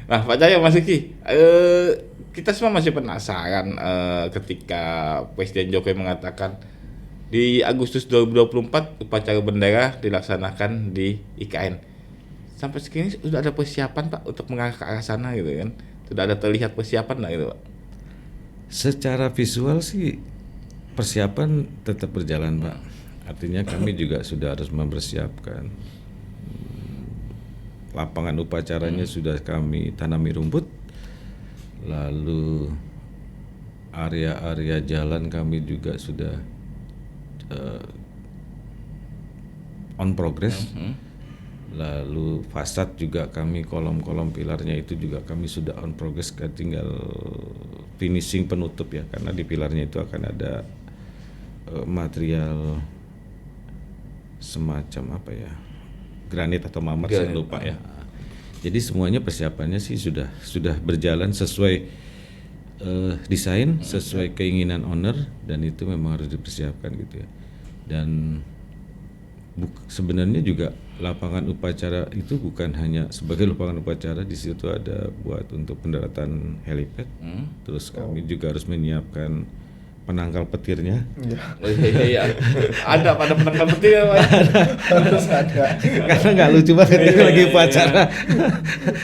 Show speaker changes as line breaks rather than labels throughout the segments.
Nah, Pak Cahyo, Mas Kiki, kita semua masih penasaran ketika Presiden Jokowi mengatakan di Agustus 2024 upacara bendera dilaksanakan di IKN. Sampai segini sudah ada persiapan Pak untuk mengarah ke arah sana gitu kan? Sudah ada terlihat persiapan nggak gitu Pak?
Secara visual sih persiapan tetap berjalan Pak. Artinya kami juga sudah harus mempersiapkan lapangan upacaranya sudah kami tanami rumput, lalu area-area jalan kami juga sudah on progress. Lalu fasad juga kami kolom-kolom pilarnya itu juga kami sudah on progress, tinggal finishing penutup ya, karena di pilarnya itu akan ada material semacam apa ya, granit atau marmer saya lupa ya. Jadi semuanya persiapannya sih sudah berjalan sesuai desain, sesuai keinginan owner, dan itu memang harus dipersiapkan gitu ya. Dan sebenarnya juga lapangan upacara itu bukan hanya sebagai lapangan upacara, di situ ada buat untuk pendaratan helipad. Terus kami juga harus menyiapkan penangkal petirnya.
Iya. Ada pada penangkal petir ya Pak.
Harus ada.
Karena nggak lucu banget itu lagi upacara.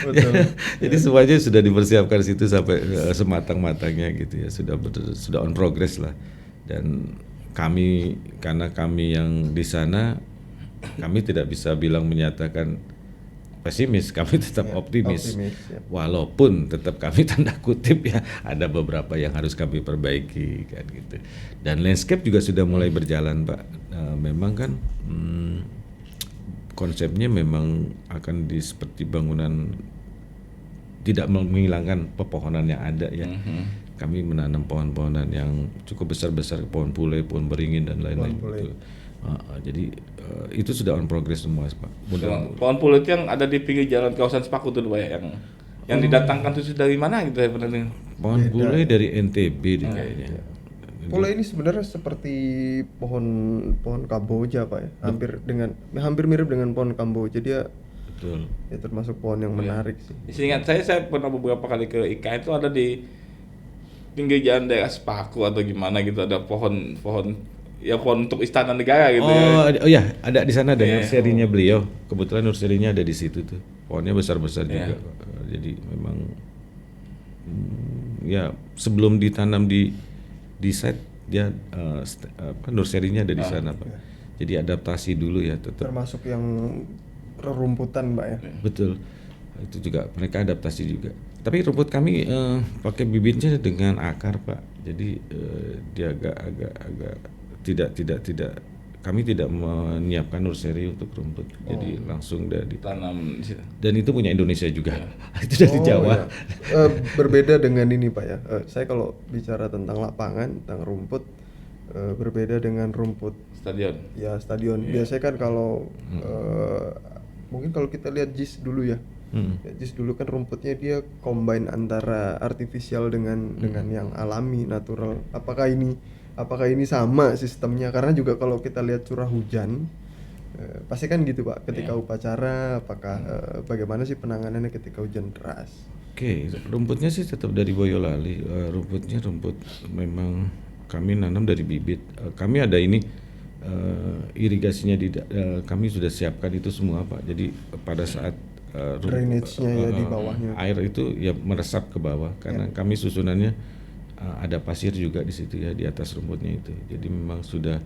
Betul.
Jadi semuanya sudah dipersiapkan di situ sampai sematang-matangnya gitu ya, sudah on progress lah. Dan kami, karena kami yang di sana, kami tidak bisa bilang menyatakan pesimis, kami tetap optimis
ya.
Walaupun tetap kami tanda kutip ya, ada beberapa yang harus kami perbaiki kan gitu. Dan landscape juga sudah mulai berjalan Pak. Memang kan konsepnya memang akan seperti bangunan, tidak menghilangkan pepohonan yang ada ya. Kami menanam pohon-pohonan yang cukup besar-besar, pohon pule, pohon beringin dan lain-lain gitu. Jadi itu sudah on progress semua Pak.
Pohon pule itu yang ada di pinggir jalan kawasan Sepaku tuh Pak ya, yang didatangkan itu dari mana gitu ya benar-benar?
Pohon pule dari NTB deh kayaknya.
Pule ini sebenarnya seperti pohon Kamboja Pak ya, hampir mirip dengan pohon Kamboja. Dia
Betul.
ya termasuk pohon yang menarik sih.
Seingat saya pernah beberapa kali ke IKN itu ada di pinggir jalan daerah Sepaku atau gimana gitu, ada pohon untuk istana negara gitu ya.
Oh ya, ada di sana ada nursery-nya beliau. Kebetulan nursery-nya ada di situ tuh. Pohonnya besar-besar juga. Jadi memang ya sebelum ditanam di site dia nursery-nya ada di sana Pak. Jadi adaptasi dulu ya tetap.
Termasuk yang rerumputan Pak ya.
Betul. Itu juga mereka adaptasi juga. Tapi rumput kami pakai bibitnya dengan akar Pak. Jadi dia agak tidak kami tidak menyiapkan nursery untuk rumput. Jadi langsung dari
Tanam di situ.
Dan itu punya Indonesia juga. Itu dari Jawa.
Iya. Berbeda dengan ini Pak ya. Saya kalau bicara tentang lapangan, tentang rumput, berbeda dengan rumput
Stadion.
ya stadion. Biasanya kan kalau mungkin kalau kita lihat JIS dulu ya. Ya, JIS dulu kan rumputnya dia combine antara artifisial dengan yang alami, natural. Apakah ini sama sistemnya? Karena juga kalau kita lihat curah hujan, pasti kan gitu Pak. Ketika upacara, apakah bagaimana sih penanganannya ketika hujan deras?
Oke, rumputnya sih tetap dari Boyolali. Rumputnya rumput memang kami nanam dari bibit. Kami ada ini irigasinya kami sudah siapkan itu semua Pak. Jadi pada saat
drainage-nya ya di bawahnya.
air itu ya meresap ke bawah karena kami susunannya ada pasir juga di situ ya, di atas rumputnya itu. Jadi memang sudah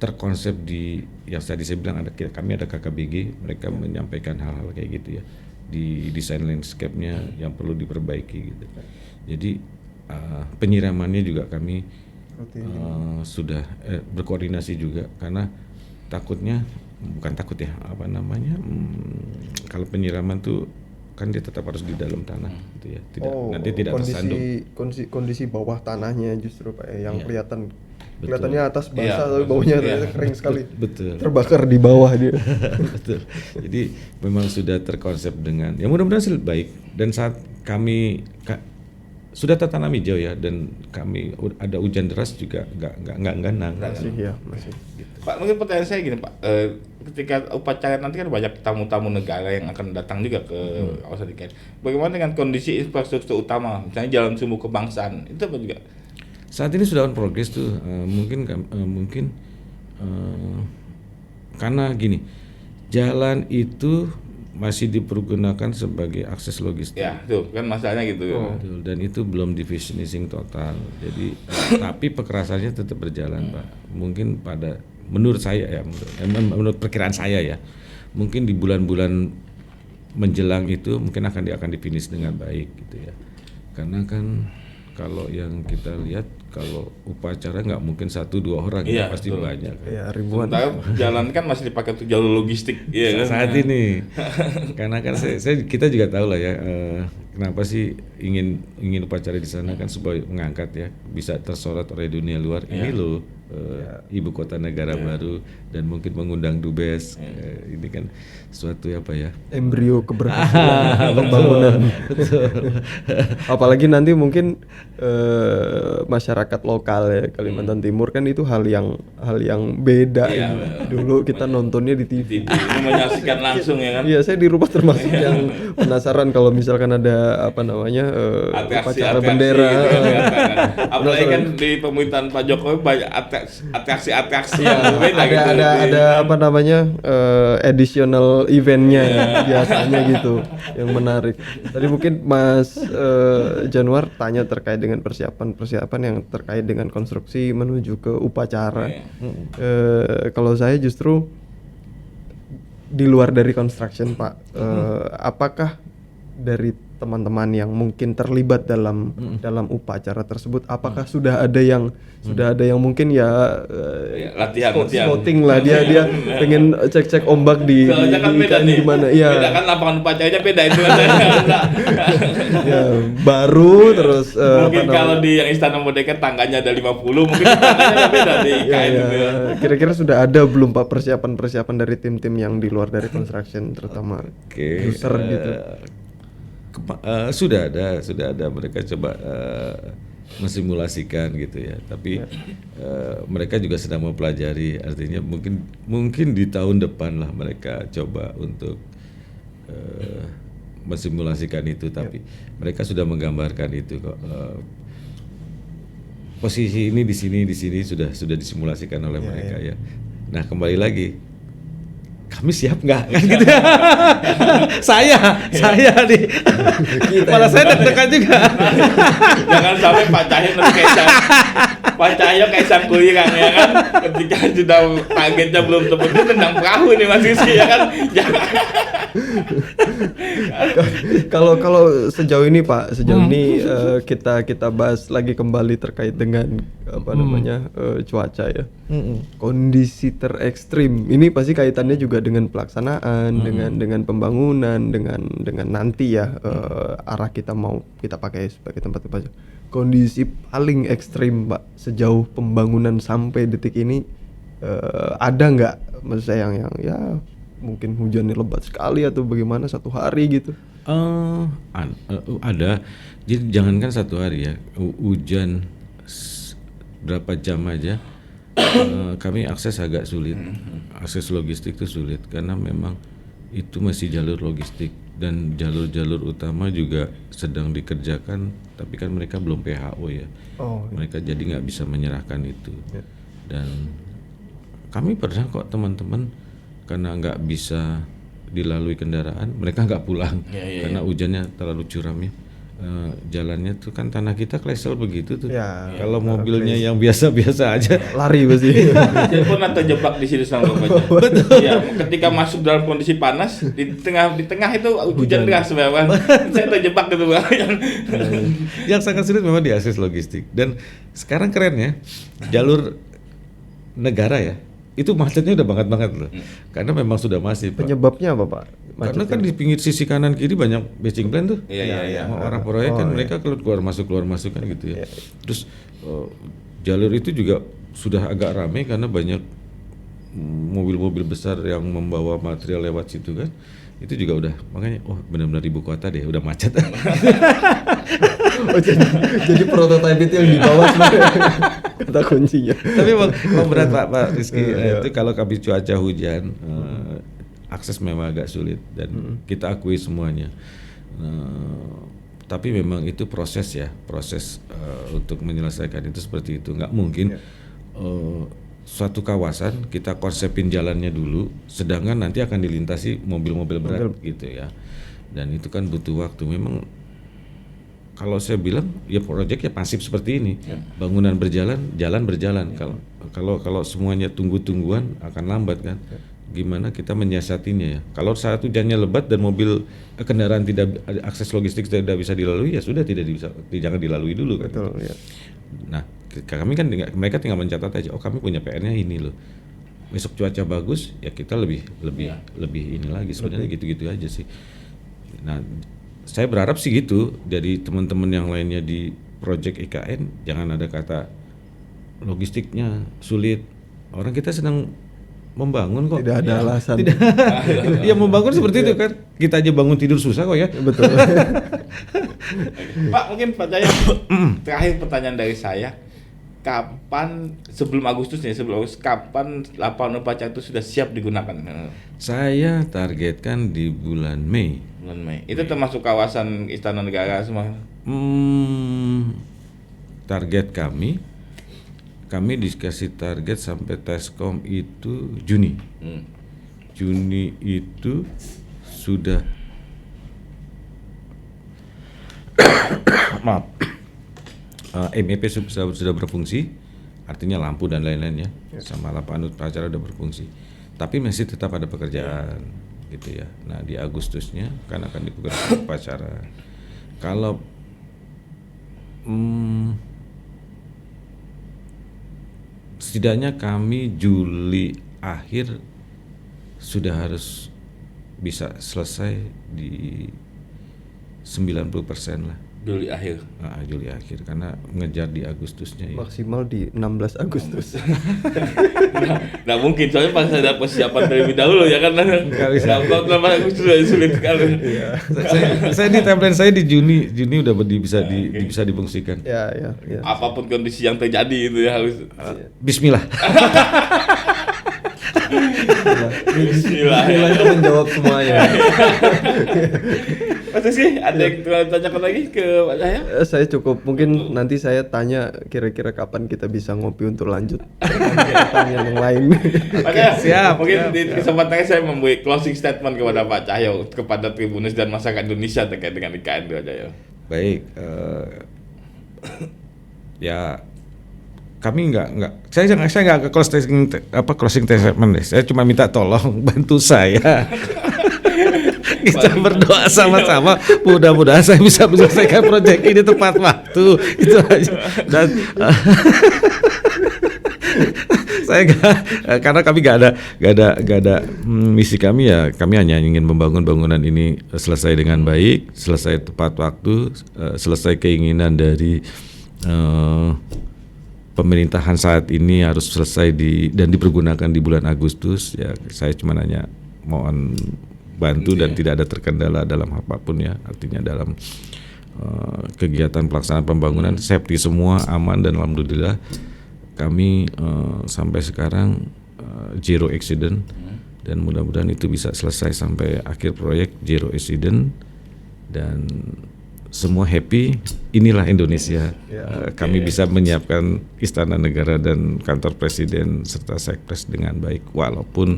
terkonsep di yang tadi saya bilang, kami ada KKBG, mereka menyampaikan hal-hal kayak gitu ya di desain landscape-nya yang perlu diperbaiki gitu. Jadi penyiramannya juga kami sudah berkoordinasi juga, karena bukan takut ya, kalau penyiraman tuh kan dia tetap harus di dalam tanah gitu ya, nanti tidak tersandung.
Kondisi bawah tanahnya justru Pak yang kelihatannya atas basah tapi bawahnya kering sekali.
Betul.
Terbakar di bawah dia.
Betul. Jadi memang sudah terkonsep dengan ya, mudah-mudahan sih baik. Dan saat kami sudah tertanam hijau ya, dan kami ada hujan deras juga nggak ganang.
Masih.
Gitu. Pak, mungkin pertanyaan saya gini Pak, ketika upacara nanti kan banyak tamu-tamu negara yang akan datang juga ke kawasan IKN. Bagaimana dengan kondisi infrastruktur utama, misalnya jalan sumbu kebangsaan, itu apa juga?
Saat ini sudah on progress tuh, mungkin karena gini, jalan itu masih dipergunakan sebagai akses logistik.
Ya, tuh kan masalahnya gitu.
Betul, dan itu belum di finishing total. Jadi tapi pekerasannya tetap berjalan, Pak. Mungkin menurut saya ya, menurut perkiraan saya ya, mungkin di bulan-bulan menjelang itu mungkin akan di finish dengan baik gitu ya. Karena kan kalau yang kita lihat, kalau upacara nggak mungkin 1-2 orang,
Iya,
pasti
betul.
banyak.
Ya, ribuan.
Sementara jalan kan masih dipakai untuk jalur logistik, ya kan?
Saat ini, karena kan kita juga tahu lah ya, kenapa sih ingin upacara di sana kan supaya mengangkat ya, bisa tersorot oleh dunia luar. Ini loh ibu kota negara baru dan mungkin mengundang dubes. Ini kan suatu apa ya?
Embrio keberhasilan pembangunan. Apalagi nanti mungkin masyarakat lokal ya Kalimantan Timur kan itu hal yang beda.
Iya,
Dulu kita nontonnya di TV.
Menyaksikan langsung ya kan?
Iya, saya di rumah termasuk yang penasaran kalau misalkan ada upacara bendera.
Gitu kan. Apalagi kan di pemerintahan Pak Jokowi banyak atraksi-atraksi yang beda gitu.
Ada additional eventnya biasanya gitu yang menarik. Tadi mungkin Mas Januar tanya terkait dengan persiapan yang terkait dengan konstruksi menuju ke upacara. Kalau saya justru di luar dari construction, Pak, apakah dari teman-teman yang mungkin terlibat dalam upacara tersebut, apakah sudah ada yang mungkin
latihan
scouting lah, dia pengen cek ombak di
kan beda
ikan
nih.
gimana? Iya.
Beda kan lapangan upacaranya beda itu kan.
Ya, baru terus
Mungkin kalau di yang Istana Merdeka tangganya ada 50, mungkin tangganya beda di IKN gitu ya.
Kira-kira sudah ada belum Pak persiapan dari tim-tim yang di luar dari construction terutama user gitu?
Sudah ada mereka coba mensimulasikan gitu ya, tapi mereka juga sedang mempelajari, artinya mungkin di tahun depan lah mereka coba untuk mensimulasikan itu, tapi mereka sudah menggambarkan itu kok, posisi ini di sini sudah disimulasikan oleh mereka ya. Nah, kembali lagi, kami siap nggak kan gitu. saya nih malah saya deg-degan juga.
Jangan sampai Pak Cahyo nanti kayak sang kuy kan ya kan, ketika sudah targetnya belum terpenuhi tendang perahu nih Mas Rizky ya kan. Jangan.
Kalau sejauh ini Pak, ini kita bahas lagi kembali terkait dengan cuaca ya. Kondisi terekstrim ini pasti kaitannya juga dengan pelaksanaan, dengan pembangunan, dengan nanti ya arah kita mau kita pakai sebagai tempat upacara. Kondisi paling ekstrim Pak sejauh pembangunan sampai detik ini ada nggak, maksud saya yang ya mungkin hujannya lebat sekali atau bagaimana satu hari gitu?
Ada. Jadi jangankan satu hari ya, hujan berapa jam aja kami akses agak sulit. Akses logistik itu sulit karena memang itu masih jalur logistik dan jalur-jalur utama juga sedang dikerjakan, tapi kan mereka belum PHO ya. Mereka jadi nggak bisa menyerahkan itu. Dan kami pernah kok teman-teman karena nggak bisa dilalui kendaraan, mereka nggak pulang karena hujannya terlalu curam ya. Jalannya tuh kan tanah kita klesel begitu tuh. Kalau mobilnya yang biasa-biasa aja
lari pasti.
Saya pun terjebak di sini sama Bapak. Betul. Ya, ketika masuk dalam kondisi panas di tengah itu hujan deras sebenarnya. Saya terjebak gitu Bang.
Yang sangat sulit memang di akses logistik. Dan sekarang keren ya, jalur negara ya, itu macetnya udah banget loh. Karena memang sudah masif.
Penyebabnya apa Pak?
Karena kan di pinggir sisi kanan kiri banyak batching plan tuh.
Iya.
Orang proyek kan mereka keluar masuk kan gitu ya. Terus jalur itu juga sudah agak ramai karena banyak mobil-mobil besar yang membawa material lewat situ kan. Itu juga udah, makanya benar-benar ibu kota deh, udah macet.
Jadi prototipe itu yang dibawa sebenarnya kata kuncinya.
Tapi memang berat Pak Rizky. Itu kalau habis cuaca hujan, akses memang agak sulit dan kita akui semuanya. Tapi memang itu proses ya, proses untuk menyelesaikan itu seperti itu. Nggak mungkin suatu kawasan kita konsepin jalannya dulu, sedangkan nanti akan dilintasi mobil-mobil berat gitu ya. Dan itu kan butuh waktu. Memang kalau saya bilang ya proyek ya pasif seperti ini, bangunan berjalan, jalan berjalan. Kalau semuanya tunggu-tungguan akan lambat kan. Gimana kita menyiasatinya ya? Kalau satu jalannya lebat dan mobil kendaraan tidak akses logistik tidak bisa dilalui ya sudah jangan dilalui dulu kan.
Betul, ya.
Nah kami kan mereka tinggal mencatat aja. Oh kami punya PR-nya ini loh. Besok cuaca bagus ya kita lebih ini lagi sebenarnya gitu-gitu aja sih. Nah saya berharap sih gitu dari teman-teman yang lainnya di project IKN jangan ada kata logistiknya sulit. Orang kita sedang membangun kok.
Tidak ada alasan.
Tidak. Ya membangun seperti itu kan. Kita aja bangun tidur susah kok ya.
Betul.
Pak, mungkin pertanyaan terakhir pertanyaan dari saya. Kapan sebelum Agustus, kapan lapangan upacara itu sudah siap digunakan?
Saya targetkan di bulan Mei.
Bulan Mei. Itu termasuk kawasan Istana Negara semua.
Target kami dikasih target sampai Teskom itu Juni. Juni itu sudah maaf. MEP sudah berfungsi, artinya lampu dan lain-lainnya, sama lapangan upacara sudah berfungsi. Tapi masih tetap ada pekerjaan, gitu ya. Nah di Agustusnya kan akan dibuka upacara. Kalau setidaknya kami Juli akhir sudah harus bisa selesai di 90% lah.
Juli akhir.
Juli akhir karena mengejar di Agustusnya ya.
Maksimal di 16 Agustus.
Nggak mungkin soalnya pas ada persiapan terlebih dahulu ya kan.
Nggak bisa.
Kalau 16 Agustus sudah sulit sekali.
saya di timeline saya di Juni udah bisa difungsikan.
Ya.
Apapun kondisi yang terjadi itu ya harus.
Bismillah.
Bismillah itu menjawab semuanya.
Mas Rizky, ada yang tanyakan lagi ke Pak saya?
Saya cukup, mungkin nanti saya tanya kira-kira kapan kita bisa ngopi untuk lanjut pertanyaan yang lain.
Makanya,
siap.
Mungkin di kesempatan ini saya membuat closing statement kepada Pak Cahyo, kepada Tribunnews dan masyarakat Indonesia terkait dengan IKN itu aja ya.
Baik, ya kami nggak saya nggak ke closing statement deh. Saya cuma minta tolong bantu saya. Kita berdoa sama-sama, mudah-mudahan saya bisa menyelesaikan proyek ini tepat waktu. Itu aja. Dan saya karena kami nggak ada misi kami ya, kami hanya ingin membangun bangunan ini selesai dengan baik, selesai tepat waktu, selesai keinginan dari pemerintahan saat ini harus selesai dan dipergunakan di bulan Agustus. Ya saya cuma hanya mohon bantu dan tidak ada terkendala dalam apapun ya, artinya dalam kegiatan pelaksanaan pembangunan safety semua aman dan alhamdulillah kami sampai sekarang zero accident dan mudah-mudahan itu bisa selesai sampai akhir proyek zero accident dan semua happy. Inilah Indonesia. Kami bisa menyiapkan Istana Negara dan kantor Presiden serta Sekpres dengan baik walaupun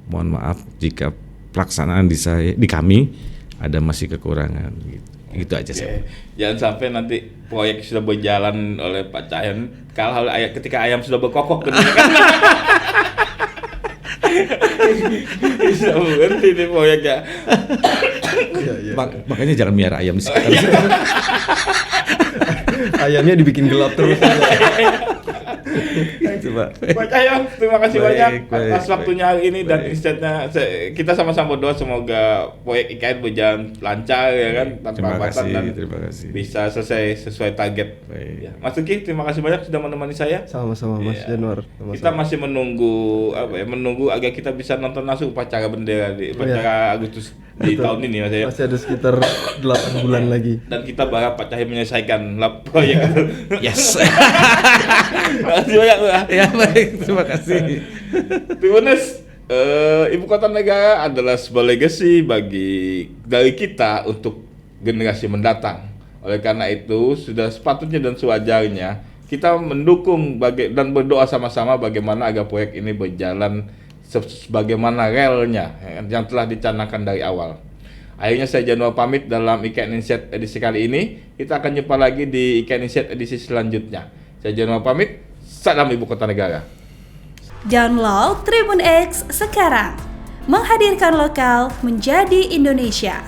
mohon maaf jika pelaksanaan di kami ada masih kekurangan gitu. Itu aja sih.
Jangan sampai nanti proyek sudah berjalan oleh Pak Cahyo kalau ketika ayam sudah berkokok kan bisa berhenti nih proyeknya.
Makanya jangan miara ayam di sekitar situ.
Ayamnya dibikin gelap terus.
Pak Cahyo, terima kasih banyak atas waktunya hari ini dan insightnya. Kita sama-sama berdoa semoga proyek IKN berjalan lancar ya kan tanpa hambatan dan bisa selesai sesuai target. Ya. Mas Uki, terima kasih banyak sudah menemani saya.
Sama-sama Mas Januar.
Kita masih menunggu agar kita bisa nonton langsung upacara bendera di upacara Agustus di tahun ini Mas ya.
Masih ada sekitar 8 bulan lagi.
Dan kita berharap Pak Cahyo menyelesaikan proyek itu.
Yes.
Terima kasih banyak.
Ya baik, terima kasih.
Tribunnews, Ibu kota negara adalah sebuah legacy dari kita untuk generasi mendatang. Oleh karena itu, sudah sepatutnya dan sewajarnya kita mendukung dan berdoa sama-sama bagaimana agar proyek ini berjalan sebagaimana relnya yang telah dicanangkan dari awal. Akhirnya saya Januar pamit dalam IKN Insight edisi kali ini. Kita akan jumpa lagi di IKN Insight edisi selanjutnya. Saya Januar pamit. Salam Ibu Kota Negara.
Download Tribun X sekarang. Menghadirkan lokal menjadi Indonesia.